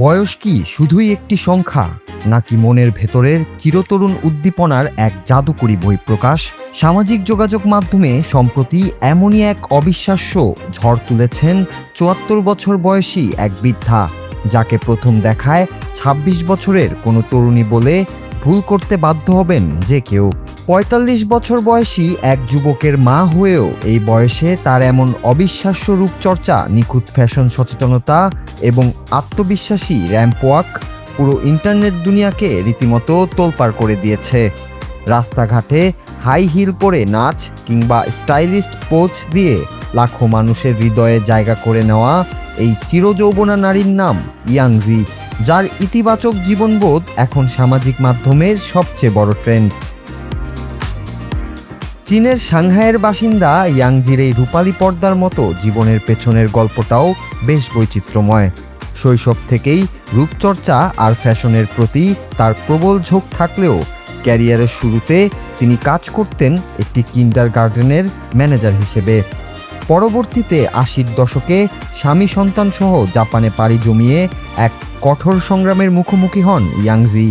বয়স কি শুধুই একটি সংখ্যা, নাকি মনের ভেতরের চিরতরুণ উদ্দীপনার এক জাদুকরী বহিঃপ্রকাশ? সামাজিক যোগাযোগ মাধ্যমে সম্প্রতি এমনই এক অবিশ্বাস্য ঝড় তুলেছেন ৭৪ বছর বয়সী এক বৃদ্ধা, যাকে প্রথম দেখায় ২৬ বছরের কোনো তরুণী বলে ভুল করতে বাধ্য হবেন যে কেউ। ৪৫ বছর বয়সী এক যুবকের মা হয়েও এই বয়সে তার এমন অবিশ্বাস্য রূপচর্চা, নিখুঁত ফ্যাশন সচেতনতা এবং আত্মবিশ্বাসী র্যাম্প ওয়াক পুরো ইন্টারনেট দুনিয়াকে রীতিমতো তোলপাড় করে দিয়েছে। রাস্তাঘাটে হাই হিল পরে নাচ কিংবা স্টাইলিস্ট পোজ দিয়ে লাখো মানুষের হৃদয়ে জায়গা করে নেওয়া এই চিরযৌবনা নারীর নাম ইয়াংজি, যার ইতিবাচক জীবনবোধ এখন সামাজিক মাধ্যমের সবচেয়ে বড় ট্রেন্ড। চীনের সাংহাইয়ের বাসিন্দা ইয়াংজির এই রূপালী পর্দার মতো জীবনের পেছনের গল্পটাও বেশ বৈচিত্র্যময়। শৈশব থেকেই রূপচর্চা আর ফ্যাশনের প্রতি তার প্রবল ঝোঁক থাকলেও ক্যারিয়ারের শুরুতে তিনি কাজ করতেন একটি কিন্ডারগার্টেনের ম্যানেজার হিসেবে। পরবর্তীতে ৮০-র দশকে স্বামী সন্তানসহ জাপানে পাড়ি জমিয়ে এক কঠোর সংগ্রামের মুখোমুখি হন ইয়াংজি।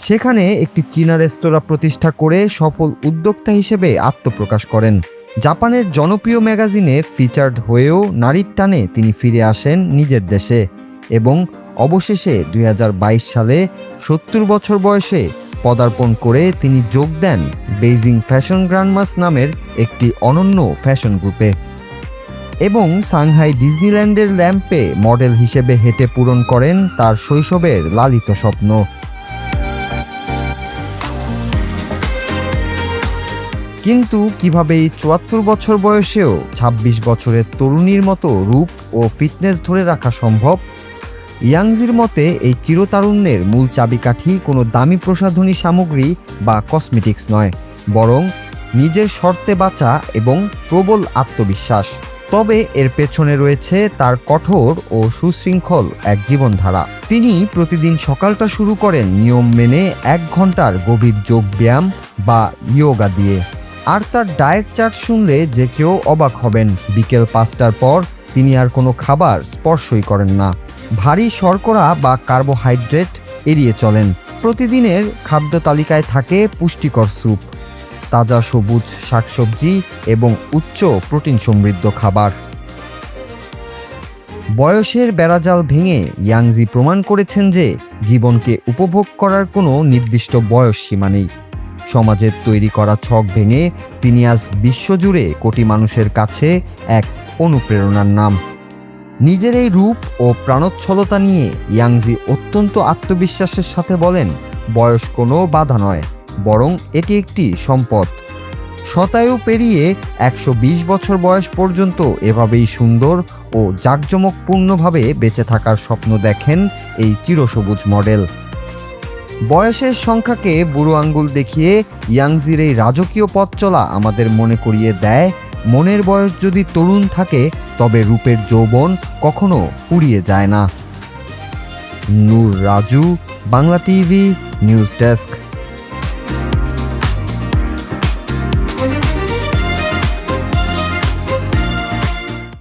সেখানে একটি চীনা রেস্তোরাঁ প্রতিষ্ঠা করে সফল উদ্যোক্তা হিসেবে আত্মপ্রকাশ করেন। জাপানের জনপ্রিয় ম্যাগাজিনে ফিচার্ড হয়েও নারীর টানে তিনি ফিরে আসেন নিজের দেশে এবং অবশেষে ২০২২ সালে ৭০ বছর বয়সে পদার্পণ করে তিনি যোগ দেন বেইজিং ফ্যাশন গ্র্যান্ডমাস নামের একটি অনন্য ফ্যাশন গ্রুপে এবং সাংহাই ডিজনিল্যান্ডের ল্যাম্পে মডেল হিসেবে হেঁটে পূরণ করেন তার শৈশবের লালিত স্বপ্ন। কিন্তু কিভাবে এই ৭৪ বছর বয়সেও ২৬ বছরের তরুণীর মতো রূপ ও ফিটনেস ধরে রাখা সম্ভব? ইয়াংজির মতে এই চিরতারুণ্যের মূল চাবিকাঠি কোনো দামি প্রসাধনী সামগ্রী বা কসমেটিক্স নয়, বরং নিজের শর্তে বাঁচা এবং প্রবল আত্মবিশ্বাস। তবে এর পেছনে রয়েছে তার কঠোর ও সুশৃঙ্খল এক জীবনধারা। তিনি প্রতিদিন সকালটা শুরু করেন নিয়ম মেনে ১ ঘন্টার গভীর যোগ ব্যায়াম বা ইয়োগা দিয়ে। আর তার ডায়েট চার্ট শুনলে যে কেউ অবাক হবেন। বিকেল ৫টার পর তিনি আর কোনো খাবার স্পর্শই করেন না। ভারী শর্করা বা কার্বোহাইড্রেট এড়িয়ে চলেন। প্রতিদিনের খাদ্য তালিকায় থাকে পুষ্টিকর স্যুপ, তাজা সবুজ শাকসবজি এবং উচ্চ প্রোটিন সমৃদ্ধ খাবার। বয়সের বেড়াজাল ভেঙে ইয়াংজি প্রমাণ করেছেন যে জীবনকে উপভোগ করার কোনো নির্দিষ্ট বয়স সীমা নেই। সমাজের তৈরি করা ছক ভেঙে তিনি আজ বিশ্বজুড়ে কোটি মানুষের কাছে এক অনুপ্রেরণার নাম। নিজের এই রূপ ও প্রাণোচ্ছলতা নিয়ে ইয়াংজি অত্যন্ত আত্মবিশ্বাসের সাথে বলেন, বয়স কোনো বাধা নয়, বরং এটি একটি সম্পদ। শতায়ু পেরিয়ে ১২০ বছর বয়স পর্যন্ত এভাবেই সুন্দর ও জাঁকজমকপূর্ণভাবে বেঁচে থাকার স্বপ্ন দেখেন এই চিরসবুজ মডেল। বয়সের সংখ্যাকে বুড়ো আঙ্গুল দেখিয়ে ইয়াংজির এই রাজকীয় পথ চলা আমাদের মনে করিয়ে দেয়, মনের বয়স যদি তরুণ থাকে তবে রূপের যৌবন কখনো ফুরিয়ে যায় না। Noor Raju, Bangla TV news desk.